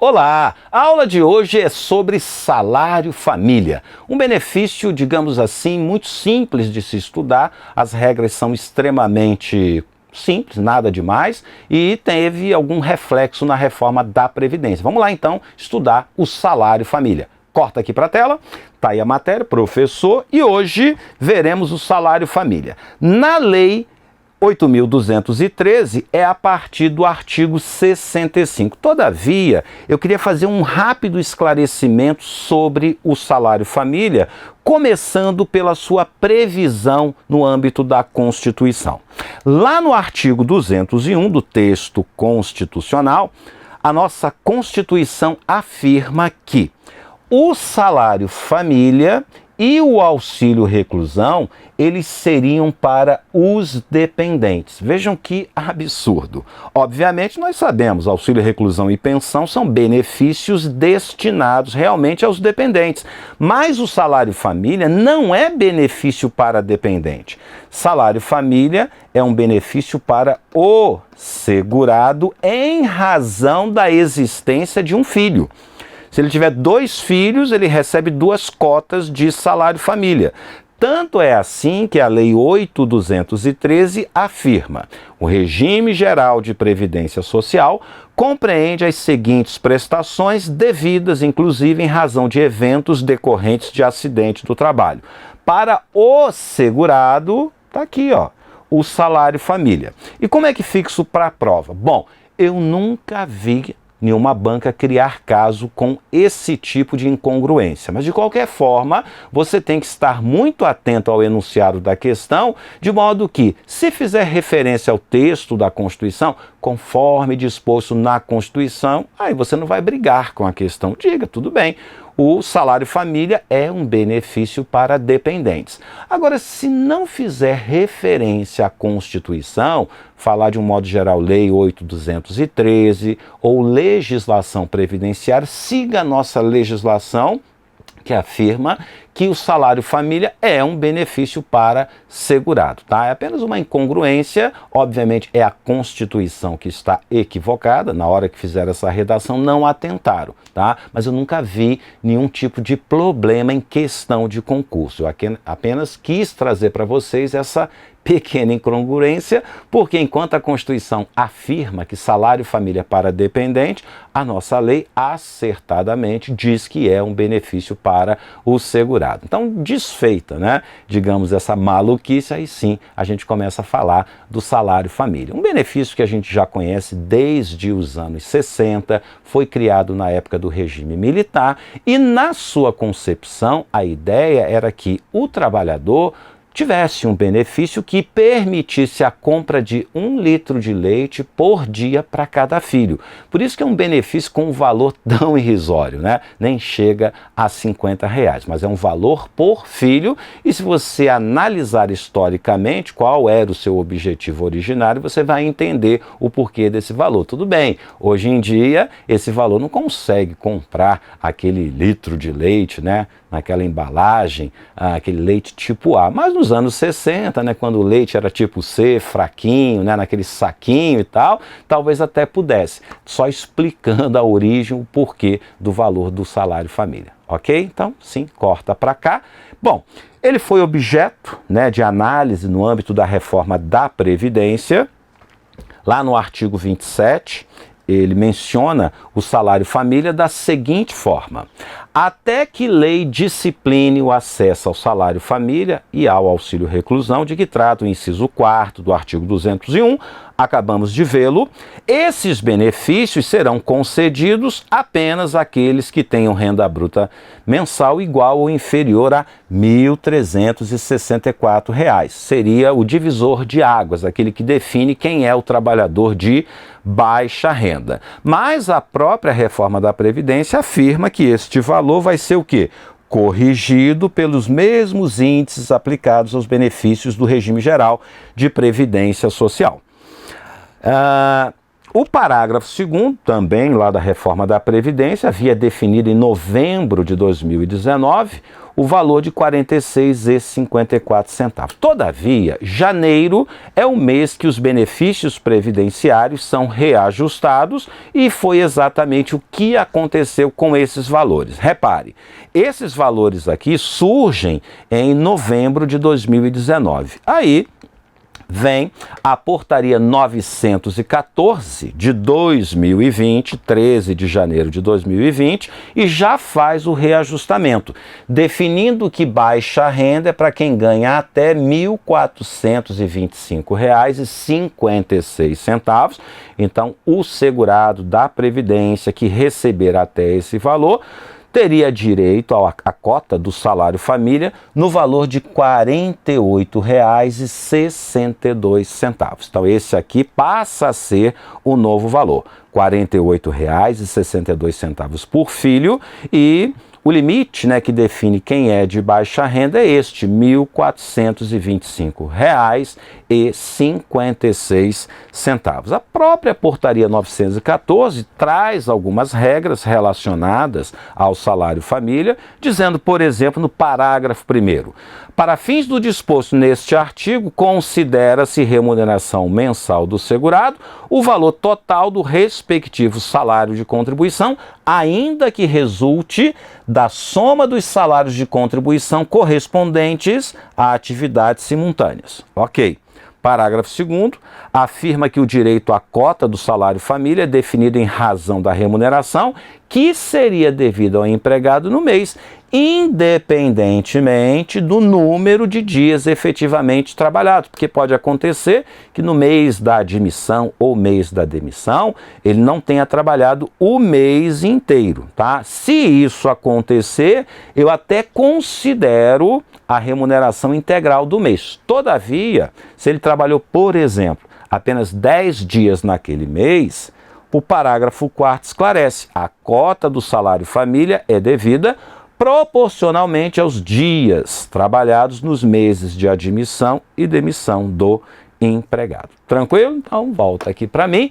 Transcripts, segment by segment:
Olá! A aula de hoje é sobre salário família. Um benefício, digamos assim, muito simples de se estudar. As regras são extremamente simples, nada demais, e teve algum reflexo na reforma da Previdência. Vamos lá então estudar o salário família. Corta aqui para a tela, tá aí a matéria, professor, e hoje veremos o salário família. Na lei 8.213 é a partir do artigo 65. Todavia, eu queria fazer um rápido esclarecimento sobre o salário família, começando pela sua previsão no âmbito da Constituição. Lá no artigo 201 do texto constitucional, a nossa Constituição afirma que o salário família e o auxílio reclusão, eles seriam para os dependentes. Vejam que absurdo. Obviamente, nós sabemos, auxílio reclusão e pensão são benefícios destinados realmente aos dependentes. Mas o salário família não é benefício para dependente. Salário família é um benefício para o segurado em razão da existência de um filho. Se ele tiver 2 filhos, ele recebe 2 cotas de salário família. Tanto é assim que a Lei 8.213 afirma: o regime geral de previdência social compreende as seguintes prestações devidas, inclusive em razão de eventos decorrentes de acidente do trabalho. Para o segurado, tá aqui, ó, o salário família. E como é que fica isso para a prova? Bom, eu nunca vi nenhuma banca criar caso com esse tipo de incongruência. Mas, de qualquer forma, você tem que estar muito atento ao enunciado da questão, de modo que, se fizer referência ao texto da Constituição, conforme disposto na Constituição, aí você não vai brigar com a questão. Diga, tudo bem, o salário família é um benefício para dependentes. Agora, se não fizer referência à Constituição, falar de um modo geral Lei 8.213 ou legislação previdenciária, siga a nossa legislação que afirma que o salário família é um benefício para segurado, tá? É apenas uma incongruência, obviamente é a Constituição que está equivocada, na hora que fizeram essa redação não atentaram, tá? Mas eu nunca vi nenhum tipo de problema em questão de concurso, eu apenas quis trazer para vocês essa pequena incongruência, porque enquanto a Constituição afirma que salário família é para dependente, a nossa lei acertadamente diz que é um benefício para o segurado. Então, desfeita, né, digamos, essa maluquice, aí sim a gente começa a falar do salário família. Um benefício que a gente já conhece desde os anos 60, foi criado na época do regime militar e na sua concepção a ideia era que o trabalhador tivesse um benefício que permitisse a compra de 1 litro de leite por dia para cada filho. Por isso que é um benefício com um valor tão irrisório, né? Nem chega a R$50, mas é um valor por filho, e se você analisar historicamente qual era o seu objetivo originário, você vai entender o porquê desse valor. Tudo bem, hoje em dia esse valor não consegue comprar aquele litro de leite, né? Naquela embalagem, aquele leite tipo A. Mas nos anos 60, né, quando o leite era tipo C, fraquinho, né, naquele saquinho e tal, talvez até pudesse. Só explicando a origem, o porquê do valor do salário família. Ok? Então, sim, corta para cá. Bom, ele foi objeto, né, de análise no âmbito da reforma da Previdência. Lá no artigo 27, ele menciona o salário família da seguinte forma: até que lei discipline o acesso ao salário família e ao auxílio reclusão, de que trata o inciso 4º do artigo 201, acabamos de vê-lo, esses benefícios serão concedidos apenas àqueles que tenham renda bruta mensal igual ou inferior a R$ 1.364. Seria o divisor de águas, aquele que define quem é o trabalhador de baixa renda. Mas a própria reforma da Previdência afirma que este valor vai ser o quê? Corrigido pelos mesmos índices aplicados aos benefícios do regime geral de previdência social. O parágrafo 2º, também lá da reforma da Previdência, havia definido em novembro de 2019 o valor de R$ 46,54. Todavia, janeiro é o mês que os benefícios previdenciários são reajustados e foi exatamente o que aconteceu com esses valores. Repare, esses valores aqui surgem em novembro de 2019. Aí vem a Portaria 914 de 2020, 13 de janeiro de 2020, e já faz o reajustamento, definindo que baixa renda é para quem ganha até R$ 1.425,56. Então, o segurado da Previdência que receber até esse valor teria direito à cota do salário família no valor de R$ 48,62. Então, esse aqui passa a ser o novo valor, R$ 48,62 por filho, e o limite, que define quem é de baixa renda é este, R$ 1.425,56. A própria Portaria 914 traz algumas regras relacionadas ao salário família, dizendo, por exemplo, no parágrafo 1º, para fins do disposto neste artigo, considera-se remuneração mensal do segurado o valor total do respectivo salário de contribuição, ainda que resulte da soma dos salários de contribuição correspondentes a atividades simultâneas. Ok. Parágrafo 2º, afirma que o direito à cota do salário família é definido em razão da remuneração que seria devida ao empregado no mês, independentemente do número de dias efetivamente trabalhados, porque pode acontecer que no mês da admissão ou mês da demissão, ele não tenha trabalhado o mês inteiro, tá? Se isso acontecer, eu até considero a remuneração integral do mês. Todavia, se ele trabalhou, por exemplo, apenas 10 dias naquele mês, o parágrafo 4º esclarece: a cota do salário família é devida proporcionalmente aos dias trabalhados nos meses de admissão e demissão do empregado. Tranquilo? Então, volta aqui para mim.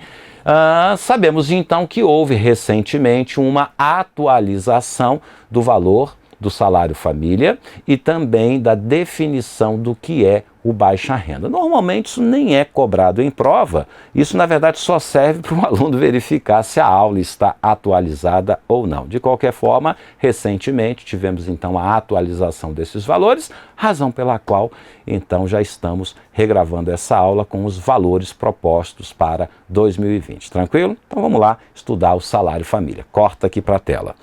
Sabemos então que houve recentemente uma atualização do valor do salário família e também da definição do que é o baixa renda. Normalmente isso nem é cobrado em prova, isso na verdade só serve para o aluno verificar se a aula está atualizada ou não. De qualquer forma, recentemente tivemos então a atualização desses valores, razão pela qual então já estamos regravando essa aula com os valores propostos para 2020. Tranquilo? Então vamos lá estudar o salário família. Corta aqui para a tela.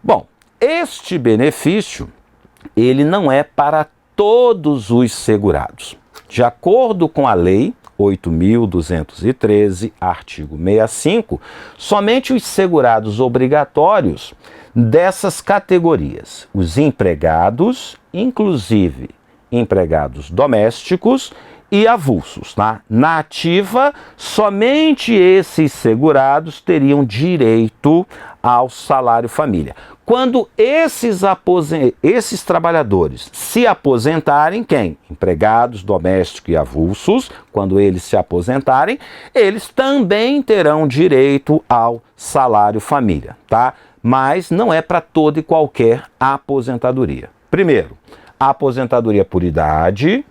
Bom, este benefício, ele não é para todos os segurados. De acordo com a Lei 8.213, artigo 65, somente os segurados obrigatórios dessas categorias, os empregados, inclusive empregados domésticos e avulsos, tá? Na ativa, somente esses segurados teriam direito ao salário família. Quando esses trabalhadores se aposentarem, quem? Empregados, domésticos e avulsos, quando eles se aposentarem, eles também terão direito ao salário família, tá? Mas não é para toda e qualquer aposentadoria. Primeiro, a aposentadoria por idade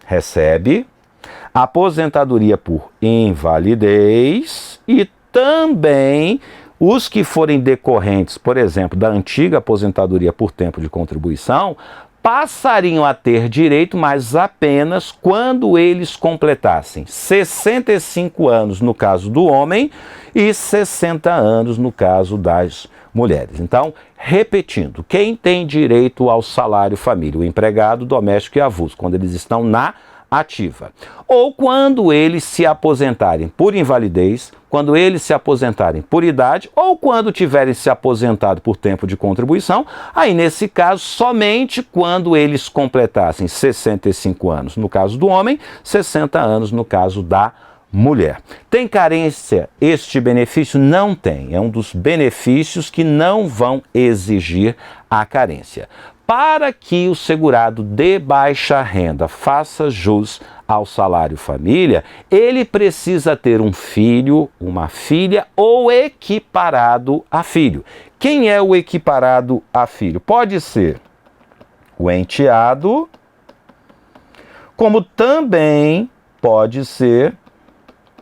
recebe, aposentadoria por invalidez e também os que forem decorrentes, por exemplo, da antiga aposentadoria por tempo de contribuição, passariam a ter direito, mas apenas quando eles completassem 65 anos no caso do homem e 60 anos no caso das mulheres. Então, repetindo, quem tem direito ao salário família? O empregado, doméstico e avulso, quando eles estão na ativa. Ou quando eles se aposentarem por invalidez, quando eles se aposentarem por idade, ou quando tiverem se aposentado por tempo de contribuição, aí nesse caso, somente quando eles completassem 65 anos no caso do homem, 60 anos no caso da mulher. Tem carência este benefício? Não tem. É um dos benefícios que não vão exigir a carência. para que o segurado de baixa renda faça jus ao salário família, ele precisa ter um filho, uma filha ou equiparado a filho. Quem é o equiparado a filho? Pode ser o enteado, como também pode ser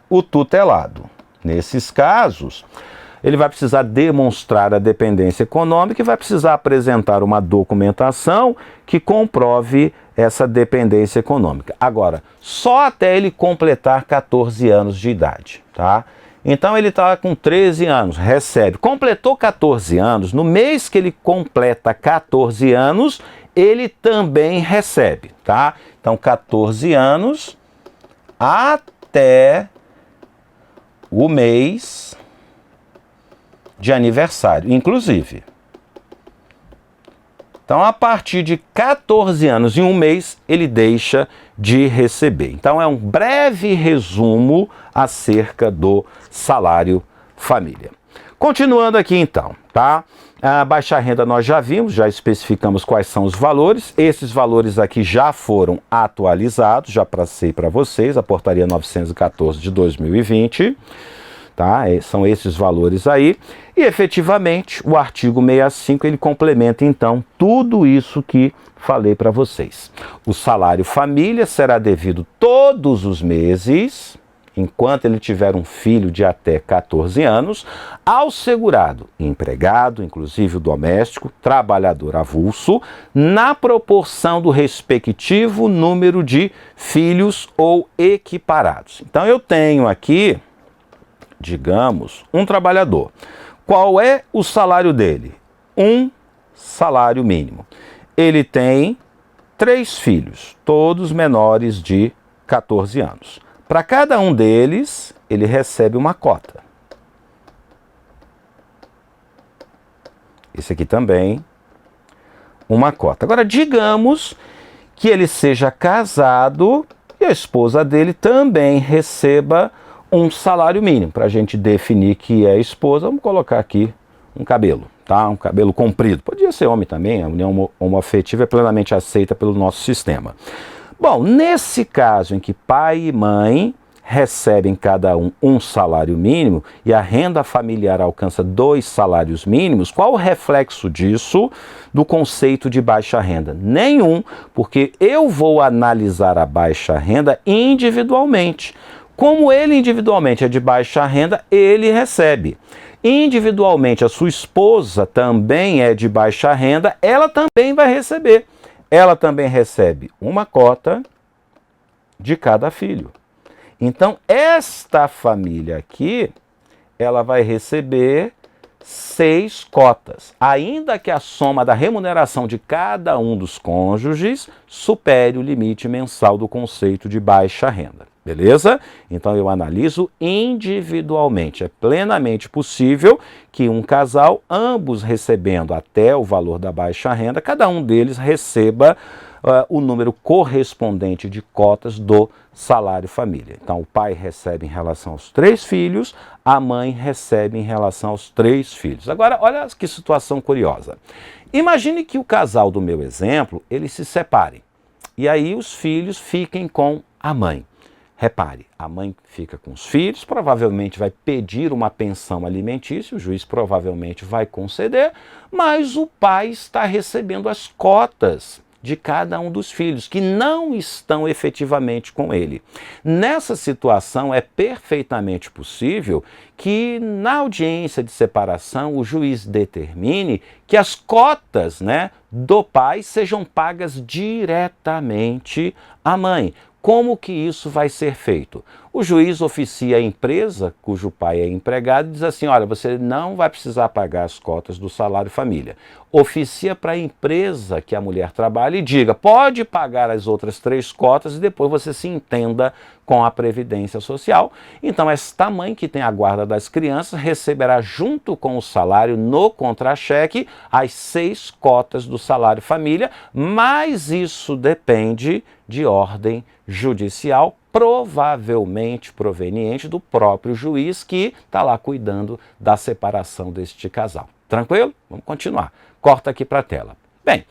o tutelado. Nesses casos, ele vai precisar demonstrar a dependência econômica e vai precisar apresentar uma documentação que comprove essa dependência econômica. Agora, só até ele completar 14 anos de idade, tá? Então ele está com 13 anos, recebe. Completou 14 anos, no mês que ele completa 14 anos, ele também recebe, tá? Então 14 anos até o mês de aniversário, inclusive. Então, a partir de 14 anos e um mês, ele deixa de receber. Então, é um breve resumo acerca do salário família. Continuando aqui, então, tá? A baixa renda nós já vimos, já especificamos quais são os valores. Esses valores aqui já foram atualizados, já passei para vocês, a portaria 914 de 2020. Tá? São esses valores aí. E efetivamente o artigo 65 ele complementa então tudo isso que falei para vocês. O salário família será devido todos os meses, enquanto ele tiver um filho de até 14 anos, ao segurado, empregado, inclusive o doméstico, trabalhador avulso, na proporção do respectivo número de filhos ou equiparados. Então eu tenho aqui, digamos, um trabalhador. Qual é o salário dele? Um salário mínimo. Ele tem 3 filhos, todos menores de 14 anos. Para cada um deles, ele recebe uma cota. Esse aqui também, uma cota. Agora, digamos que ele seja casado e a esposa dele também receba um salário mínimo. Para a gente definir que é esposa, vamos colocar aqui um cabelo, tá? Um cabelo comprido. Podia ser homem também, a união homoafetiva é plenamente aceita pelo nosso sistema. Bom, nesse caso em que pai e mãe recebem cada um salário mínimo e a renda familiar alcança 2 salários mínimos, qual o reflexo disso do conceito de baixa renda? Nenhum, porque eu vou analisar a baixa renda individualmente. Como ele individualmente é de baixa renda, ele recebe. Individualmente, a sua esposa também é de baixa renda, ela também vai receber. Ela também recebe uma cota de cada filho. Então, esta família aqui, ela vai receber 6 cotas, ainda que a soma da remuneração de cada um dos cônjuges supere o limite mensal do conceito de baixa renda. Beleza? Então eu analiso individualmente. É plenamente possível que um casal, ambos recebendo até o valor da baixa renda, cada um deles receba o número correspondente de cotas do salário família. Então o pai recebe em relação aos 3 filhos, a mãe recebe em relação aos 3 filhos. Agora, olha que situação curiosa. Imagine que o casal do meu exemplo, eles se separem. E aí os filhos fiquem com a mãe. Repare, a mãe fica com os filhos, provavelmente vai pedir uma pensão alimentícia, o juiz provavelmente vai conceder, mas o pai está recebendo as cotas de cada um dos filhos, que não estão efetivamente com ele. Nessa situação, é perfeitamente possível que na audiência de separação o juiz determine que as cotas, do pai sejam pagas diretamente à mãe. Como que isso vai ser feito? O juiz oficia a empresa, cujo pai é empregado, e diz assim, olha, você não vai precisar pagar as cotas do salário família. Oficia para a empresa que a mulher trabalha e diga, pode pagar as outras 3 cotas e depois você se entenda com a Previdência Social. Então, esta mãe que tem a guarda das crianças receberá junto com o salário no contra-cheque as 6 cotas do salário família, mas isso depende de ordem judicial, provavelmente proveniente do próprio juiz que está lá cuidando da separação deste casal. Tranquilo? Vamos continuar. Corta aqui para a tela. Bem,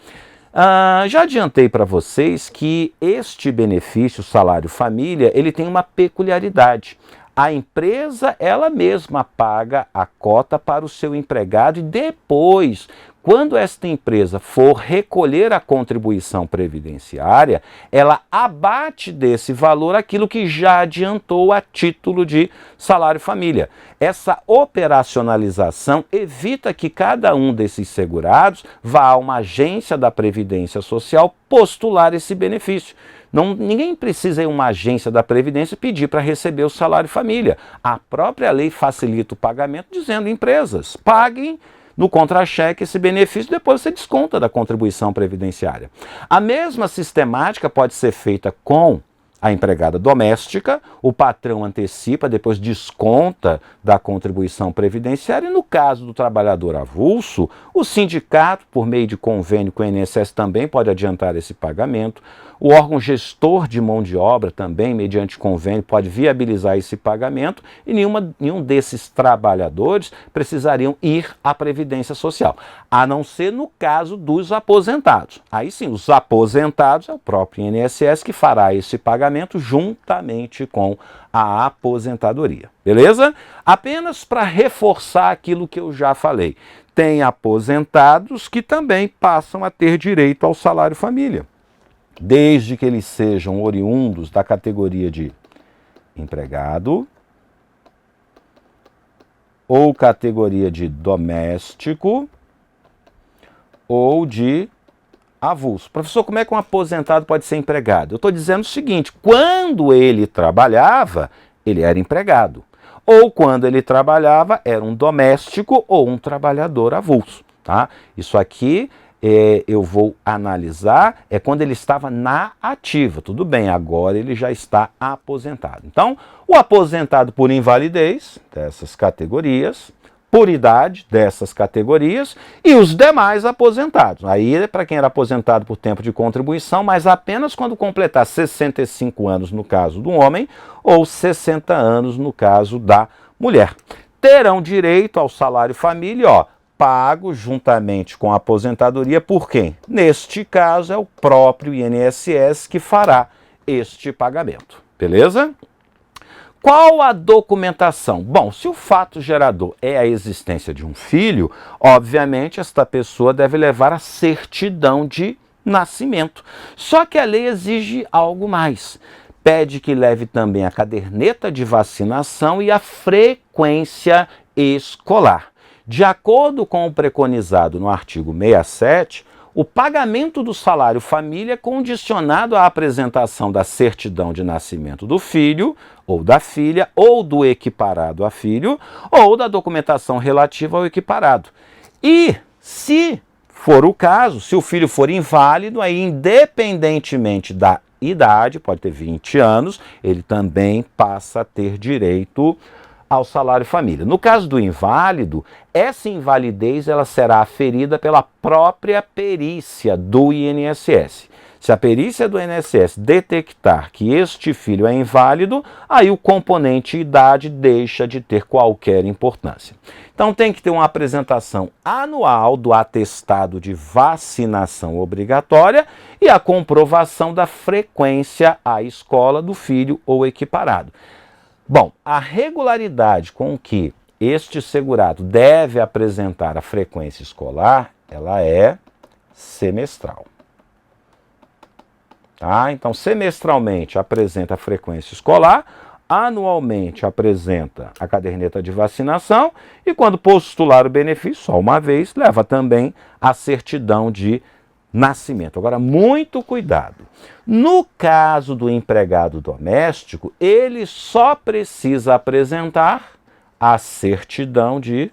Já adiantei para vocês que este benefício salário família, ele tem uma peculiaridade. A empresa, ela mesma paga a cota para o seu empregado e depois, quando esta empresa for recolher a contribuição previdenciária, ela abate desse valor aquilo que já adiantou a título de salário família. Essa operacionalização evita que cada um desses segurados vá a uma agência da Previdência Social postular esse benefício. Ninguém precisa ir a uma agência da Previdência pedir para receber o salário família. A própria lei facilita o pagamento dizendo: empresas, paguem no contra-cheque esse benefício, depois você desconta da contribuição previdenciária. A mesma sistemática pode ser feita com a empregada doméstica, o patrão antecipa, depois desconta da contribuição previdenciária, e no caso do trabalhador avulso, o sindicato, por meio de convênio com o INSS, também pode adiantar esse pagamento. O órgão gestor de mão de obra também, mediante convênio, pode viabilizar esse pagamento e nenhum desses trabalhadores precisariam ir à Previdência Social, a não ser no caso dos aposentados. Aí sim, os aposentados é o próprio INSS que fará esse pagamento juntamente com a aposentadoria. Beleza? Apenas para reforçar aquilo que eu já falei. Tem aposentados que também passam a ter direito ao salário família, desde que eles sejam oriundos da categoria de empregado ou categoria de doméstico ou de avulso. Professor, como é que um aposentado pode ser empregado? Eu estou dizendo o seguinte: quando ele trabalhava, ele era empregado. Ou quando ele trabalhava, era um doméstico ou um trabalhador avulso. Tá? Isso aqui eu vou analisar quando ele estava na ativa. Tudo bem, agora ele já está aposentado. Então, o aposentado por invalidez, dessas categorias, por idade, dessas categorias, e os demais aposentados. Aí é para quem era aposentado por tempo de contribuição, mas apenas quando completar 65 anos no caso do homem, ou 60 anos no caso da mulher. Terão direito ao salário família, pago juntamente com a aposentadoria por quem? Neste caso é o próprio INSS que fará este pagamento. Beleza? Qual a documentação? Bom, se o fato gerador é a existência de um filho, obviamente esta pessoa deve levar a certidão de nascimento. Só que a lei exige algo mais. Pede que leve também a caderneta de vacinação e a frequência escolar. De acordo com o preconizado no artigo 67, o pagamento do salário família é condicionado à apresentação da certidão de nascimento do filho ou da filha, ou do equiparado a filho, ou da documentação relativa ao equiparado. E, se for o caso, se o filho for inválido, aí independentemente da idade, pode ter 20 anos, ele também passa a ter direito ao salário família. No caso do inválido, essa invalidez ela será aferida pela própria perícia do INSS. Se a perícia do INSS detectar que este filho é inválido, aí o componente idade deixa de ter qualquer importância. Então tem que ter uma apresentação anual do atestado de vacinação obrigatória e a comprovação da frequência à escola do filho ou equiparado. Bom, a regularidade com que este segurado deve apresentar a frequência escolar, ela é semestral. Tá? Então, semestralmente apresenta a frequência escolar, anualmente apresenta a caderneta de vacinação e quando postular o benefício, só uma vez, leva também a certidão de nascimento. Agora, muito cuidado. No caso do empregado doméstico, ele só precisa apresentar a certidão de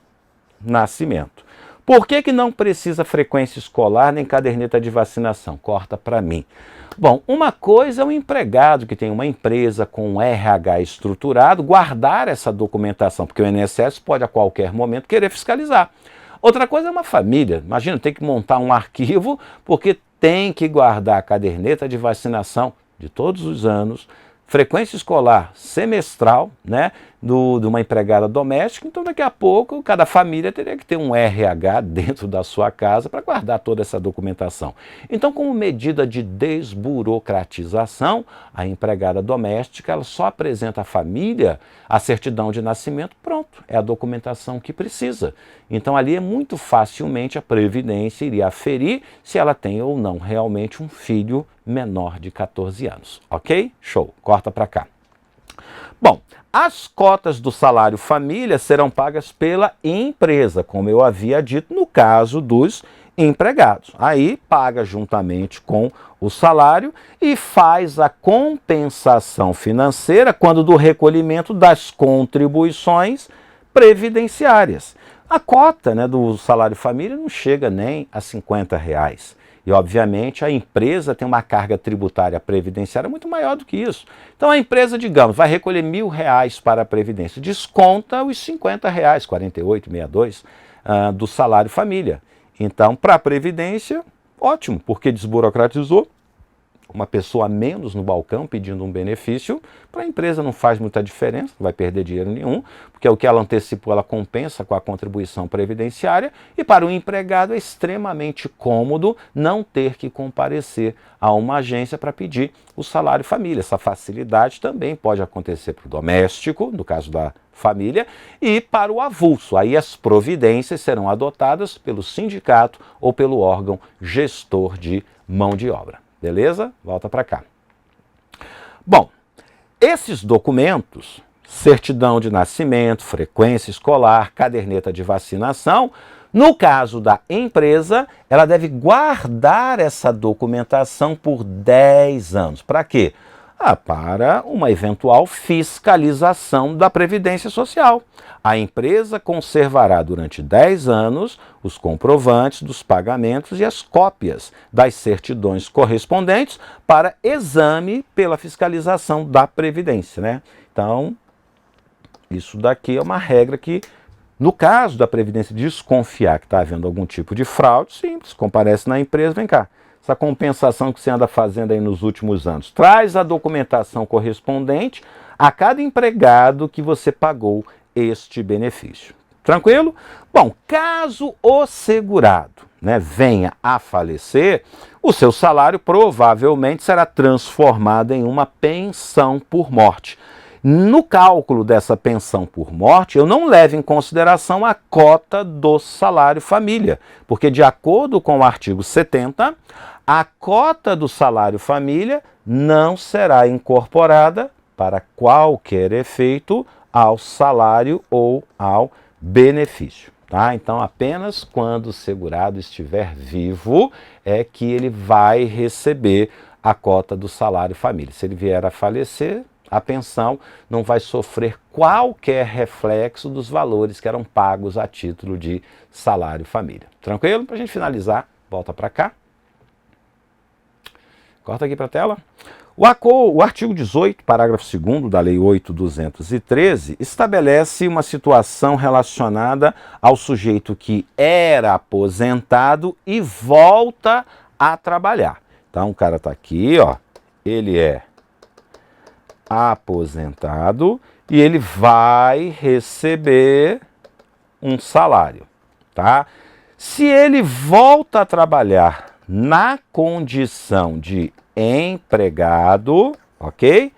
nascimento. Por que não precisa frequência escolar nem caderneta de vacinação? Corta para mim. Bom, uma coisa é o empregado que tem uma empresa com um RH estruturado guardar essa documentação, porque o INSS pode a qualquer momento querer fiscalizar. Outra coisa é uma família. Imagina, tem que montar um arquivo porque tem que guardar a caderneta de vacinação de todos os anos, frequência escolar semestral, né? de uma empregada doméstica, então daqui a pouco cada família teria que ter um RH dentro da sua casa para guardar toda essa documentação. Então, como medida de desburocratização, a empregada doméstica ela só apresenta à família a certidão de nascimento, pronto, é a documentação que precisa. Então ali é muito facilmente a Previdência iria aferir se ela tem ou não realmente um filho menor de 14 anos, ok? Show, corta para cá. Bom, as cotas do salário família serão pagas pela empresa, como eu havia dito no caso dos empregados. Aí paga juntamente com o salário e faz a compensação financeira quando do recolhimento das contribuições previdenciárias. A cota, né, do salário família não chega nem a R$ 50. E, obviamente, a empresa tem uma carga tributária previdenciária muito maior do que isso. Então, a empresa, digamos, vai recolher R$ 1.000 para a Previdência, desconta os R$ 50, 48,62 do salário família. Então, para a Previdência, ótimo, porque desburocratizou. Uma pessoa a menos no balcão pedindo um benefício, para a empresa não faz muita diferença, não vai perder dinheiro nenhum, porque o que ela antecipou ela compensa com a contribuição previdenciária, e para o empregado é extremamente cômodo não ter que comparecer a uma agência para pedir o salário família. Essa facilidade também pode acontecer para o doméstico, no caso da família, e para o avulso. Aí as providências serão adotadas pelo sindicato ou pelo órgão gestor de mão de obra. Beleza? Volta para cá. Bom, esses documentos, certidão de nascimento, frequência escolar, caderneta de vacinação, no caso da empresa, ela deve guardar essa documentação por 10 anos. Para quê? Para uma eventual fiscalização da Previdência Social. A empresa conservará durante 10 anos os comprovantes dos pagamentos e as cópias das certidões correspondentes para exame pela fiscalização da Previdência, né? Então, isso daqui é uma regra que, no caso da Previdência desconfiar que está havendo algum tipo de fraude, simples, comparece na empresa, vem cá. Essa compensação que você anda fazendo aí nos últimos anos. Traz a documentação correspondente a cada empregado que você pagou este benefício. Tranquilo? Bom, caso o segurado, né, venha a falecer, o seu salário provavelmente será transformado em uma pensão por morte. No cálculo dessa pensão por morte, eu não levo em consideração a cota do salário família, porque de acordo com o artigo 70, a cota do salário família não será incorporada para qualquer efeito ao salário ou ao benefício. Tá? Então, apenas quando o segurado estiver vivo é que ele vai receber a cota do salário família. Se ele vier a falecer, a pensão não vai sofrer qualquer reflexo dos valores que eram pagos a título de salário família. Tranquilo? Para a gente finalizar, volta para cá. Corta aqui para a tela. O artigo 18, parágrafo 2º da Lei 8.213, estabelece uma situação relacionada ao sujeito que era aposentado e volta a trabalhar. Então, o cara está aqui, ó, ele é aposentado e ele vai receber um salário, tá? Se ele volta a trabalhar na condição de empregado, ok?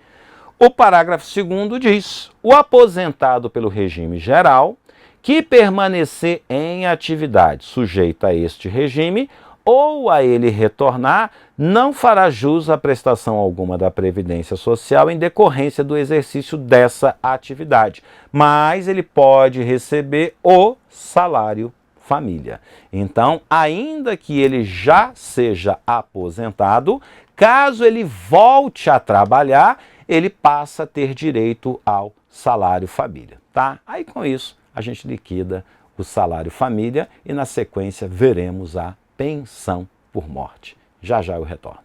O parágrafo 2º diz: o aposentado pelo regime geral que permanecer em atividade sujeita a este regime ou a ele retornar, não fará jus à prestação alguma da Previdência Social em decorrência do exercício dessa atividade, mas ele pode receber o salário família. Então, ainda que ele já seja aposentado, caso ele volte a trabalhar, ele passa a ter direito ao salário família, tá? Aí com isso, a gente liquida o salário família e na sequência veremos a pensão por morte. Já já eu retorno.